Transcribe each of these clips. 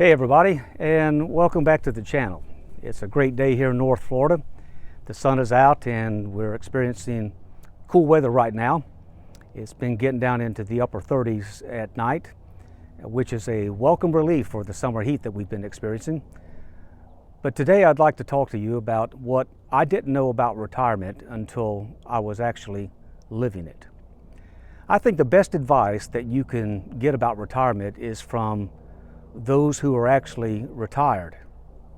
Hey everybody, and welcome back to the channel. It's a great day here in North Florida. The sun is out and we're experiencing cool weather right now. It's been getting down into the upper 30s at night, which is a welcome relief for the summer heat that we've been experiencing. But today I'd like to talk to you about what I didn't know about retirement until I was actually living it. I think the best advice that you can get about retirement is from those who are actually retired.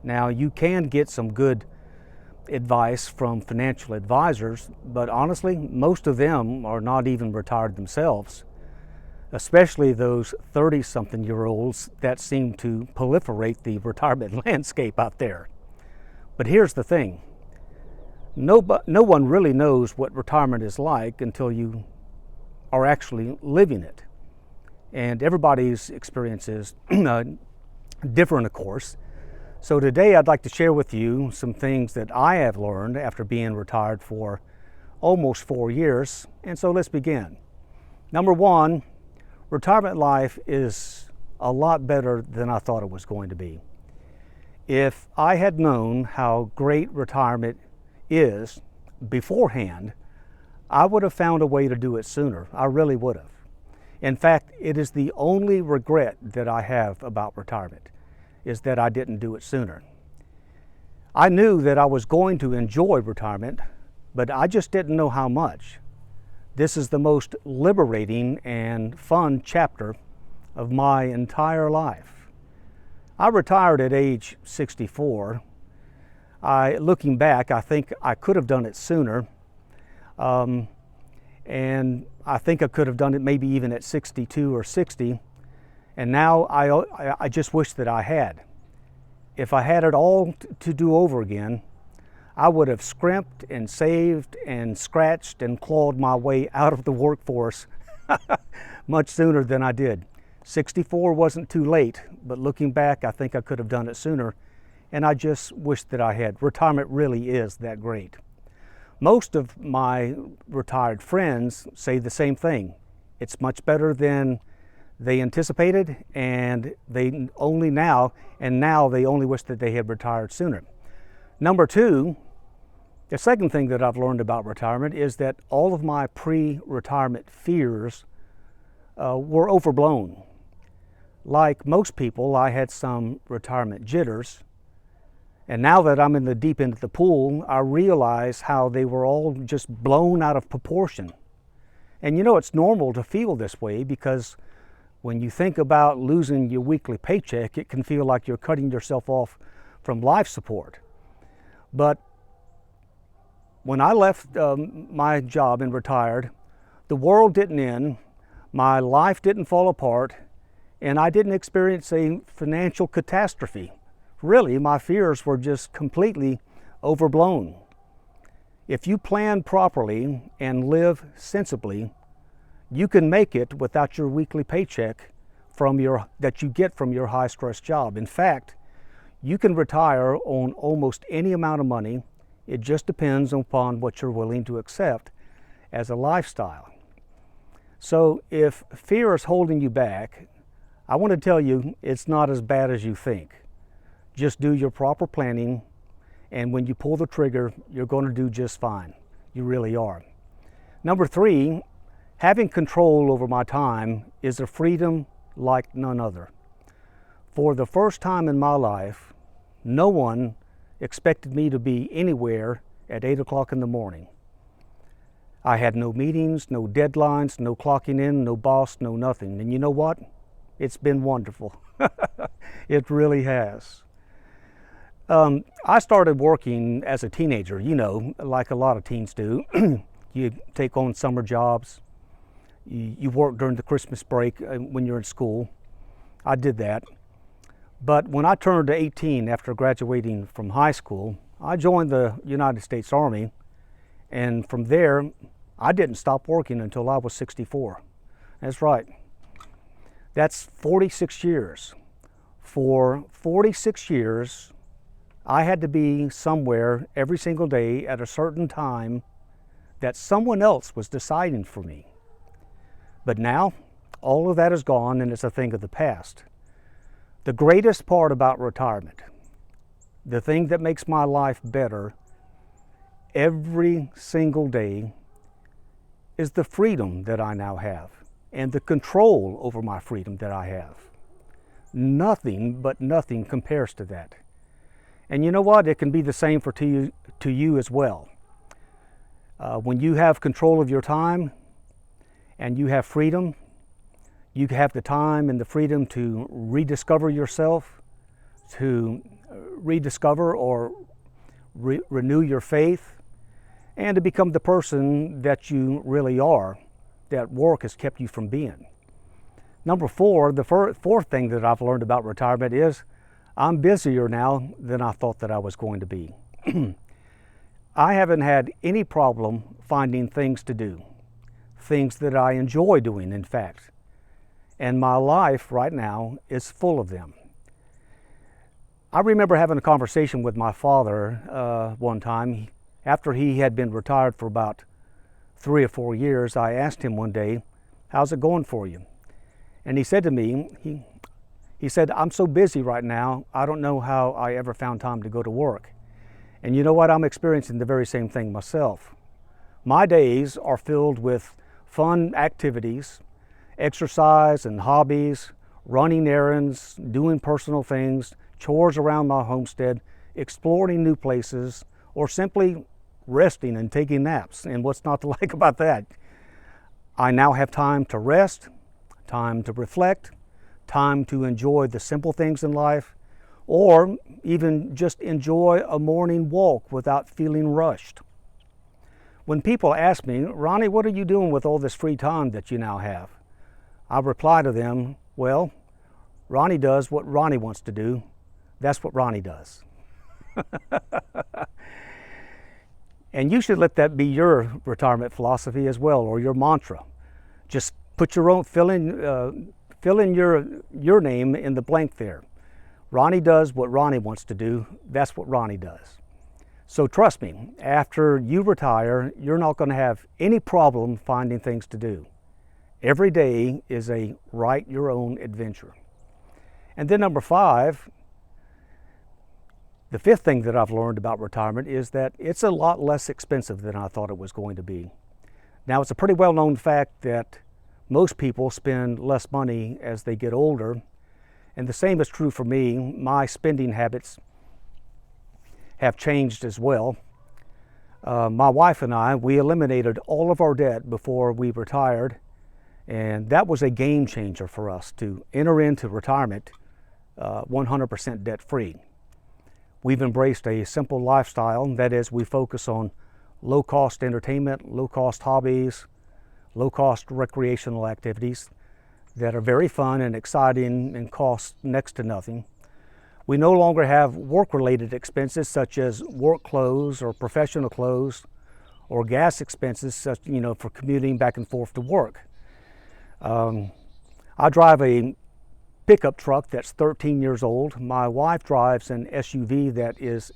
Now, you can get some good advice from financial advisors, but honestly, most of them are not even retired themselves, especially those 30-something-year-olds that seem to proliferate the retirement landscape out there. But here's the thing. No one really knows what retirement is like until you are actually living it. And everybody's experience is different, of course. So today I'd like to share with you some things that I have learned after being retired for almost 4 years. And so let's begin. Number one, retirement life is a lot better than I thought it was going to be. If I had known how great retirement is beforehand, I would have found a way to do it sooner. I really would have. In fact, it is the only regret that I have about retirement, is that I didn't do it sooner. I knew that I was going to enjoy retirement, but I just didn't know how much. This is the most liberating and fun chapter of my entire life. I retired at age 64. Looking back, I think I could have done it sooner. And I think I could have done it maybe even at 62 or 60. And now I just wish that I had. If I had it all to do over again, I would have scrimped and saved and scratched and clawed my way out of the workforce much sooner than I did. 64 wasn't too late, but looking back, I think I could have done it sooner. And I just wish that I had. Retirement really is that great. Most of my retired friends say the same thing. It's much better than they anticipated, and they only now they only wish that they had retired sooner. Number two, the second thing that I've learned about retirement is that all of my pre-retirement fears were overblown. Like most people, I had some retirement jitters. And now that I'm in the deep end of the pool, I realize how they were all just blown out of proportion. And you know, it's normal to feel this way because when you think about losing your weekly paycheck, it can feel like you're cutting yourself off from life support. But when I left my job and retired, the world didn't end, my life didn't fall apart, and I didn't experience a financial catastrophe. Really, my fears were just completely overblown. If you plan properly and live sensibly, you can make it without your weekly paycheck that you get from your high-stress job. In fact, you can retire on almost any amount of money. It just depends upon what you're willing to accept as a lifestyle. So if fear is holding you back, I want to tell you it's not as bad as you think. Just do your proper planning, and when you pull the trigger, you're going to do just fine. You really are. Number three, having control over my time is a freedom like none other. For the first time in my life, no one expected me to be anywhere at 8 o'clock in the morning. I had no meetings, no deadlines, no clocking in, no boss, no nothing. And you know what? It's been wonderful. It really has. I started working as a teenager, you know, like a lot of teens do. You take on summer jobs. You work during the Christmas break when you're in school. I did that. But when I turned 18 after graduating from high school, I joined the United States Army. And from there, I didn't stop working until I was 64. That's right. That's 46 years. For 46 years, I had to be somewhere every single day at a certain time that someone else was deciding for me. But now, all of that is gone and it's a thing of the past. The greatest part about retirement, the thing that makes my life better every single day, is the freedom that I now have and the control over my freedom that I have. Nothing but nothing compares to that. And you know what? It can be the same to you as well. When you have control of your time and you have freedom, you have the time and the freedom to rediscover yourself, to rediscover or renew your faith, and to become the person that you really are, that work has kept you from being. Number four, the fourth thing that I've learned about retirement is I'm busier now than I thought that I was going to be. I haven't had any problem finding things to do, things that I enjoy doing, in fact. And my life right now is full of them. I remember having a conversation with my father one time. After he had been retired for about 3 or 4 years, I asked him one day, "How's it going for you?" And he said to me, he said, "I'm so busy right now, I don't know how I ever found time to go to work." And you know what? I'm experiencing the very same thing myself. My days are filled with fun activities, exercise and hobbies, running errands, doing personal things, chores around my homestead, exploring new places, or simply resting and taking naps. And what's not to like about that? I now have time to rest, time to reflect, time to enjoy the simple things in life, or even just enjoy a morning walk without feeling rushed. When people ask me, "Ronnie, what are you doing with all this free time that you now have?" I reply to them, "Well, Ronnie does what Ronnie wants to do. That's what Ronnie does." And you should let that be your retirement philosophy as well, or your mantra. Just put your own, fill in your name in the blank there. Ronnie does what Ronnie wants to do. That's what Ronnie does. So trust me, after you retire, you're not going to have any problem finding things to do. Every day is a write your own adventure. And then number 5, the fifth thing that I've learned about retirement is that it's a lot less expensive than I thought it was going to be. Now, it's a pretty well-known fact that most people spend less money as they get older, and the same is true for me. My spending habits have changed as well. My wife and I, we eliminated all of our debt before we retired, and that was a game changer for us to enter into retirement 100% debt-free. We've embraced a simple lifestyle. That is, we focus on low-cost entertainment, low-cost hobbies, low-cost recreational activities that are very fun and exciting and cost next to nothing. We no longer have work-related expenses such as work clothes or professional clothes, or gas expenses such, for commuting back and forth to work. I drive a pickup truck that's 13 years old. My wife drives an SUV that is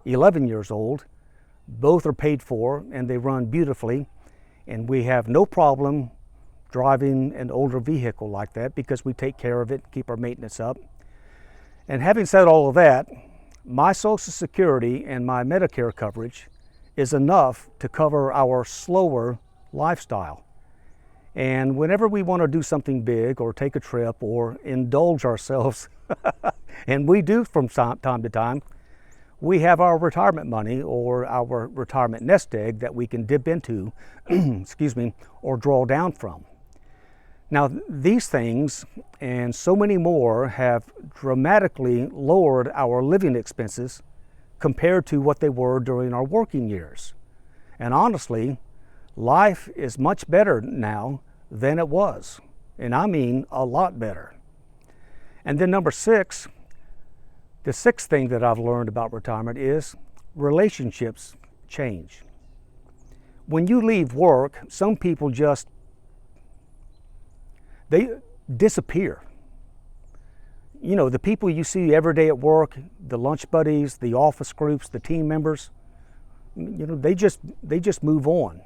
11 years old. Both are paid for and they run beautifully, and we have no problem driving an older vehicle like that because we take care of it, keep our maintenance up. And having said all of that, my Social Security and my Medicare coverage is enough to cover our slower lifestyle. And whenever we want to do something big or take a trip or indulge ourselves, and we do from time to time, we have our retirement money or our retirement nest egg that we can dip into, or draw down from. Now, these things and so many more have dramatically lowered our living expenses compared to what they were during our working years. And honestly, life is much better now than it was, and I mean a lot better. And then number 6, the sixth thing that I've learned about retirement is relationships change. When you leave work, some people they disappear. The people you see every day at work, the lunch buddies, the office groups, the team members, they just move on.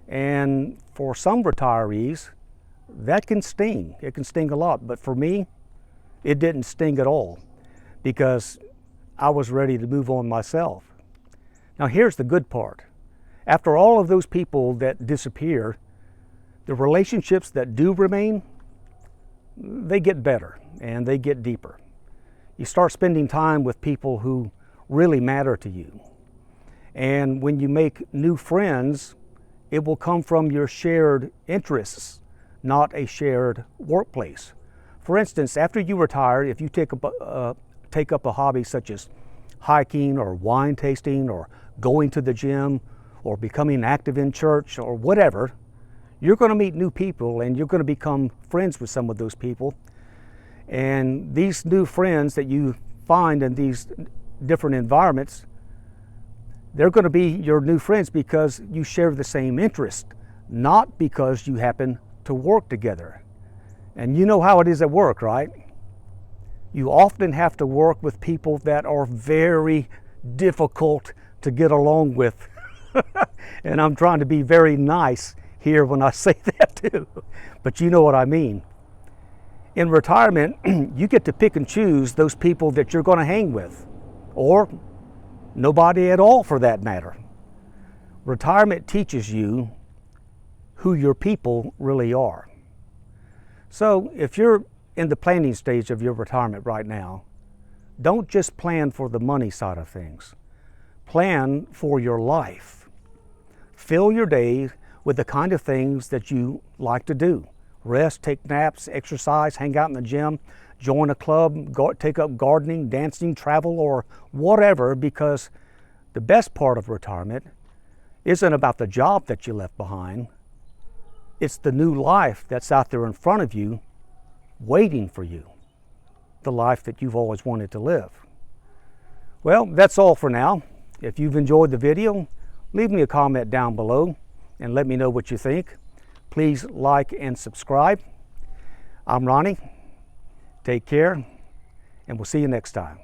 And for some retirees, that can sting. It can sting a lot. But for me, It didn't sting at all because I was ready to move on myself. Now here's the good part. After all of those people that disappear, the relationships that do remain, they get better and they get deeper. You start spending time with people who really matter to you. And when you make new friends, it will come from your shared interests, not a shared workplace. For instance, after you retire, if you take up a hobby such as hiking or wine tasting or going to the gym or becoming active in church or whatever, you're going to meet new people and you're going to become friends with some of those people. And these new friends that you find in these different environments, they're going to be your new friends because you share the same interest, not because you happen to work together. And you know how it is at work, right? You often have to work with people that are very difficult to get along with. And I'm trying to be very nice here when I say that too, but you know what I mean. In retirement, you get to pick and choose those people that you're going to hang with, or nobody at all for that matter. Retirement teaches you who your people really are. So if you're in the planning stage of your retirement right now, don't just plan for the money side of things. Plan for your life. Fill your day with the kind of things that you like to do. Rest, take naps, exercise, hang out in the gym, join a club, take up gardening, dancing, travel, or whatever, because the best part of retirement isn't about the job that you left behind. It's the new life that's out there in front of you, waiting for you. The life that you've always wanted to live. Well, that's all for now. If you've enjoyed the video, leave me a comment down below and let me know what you think. Please like and subscribe. I'm Ronnie. Take care, and we'll see you next time.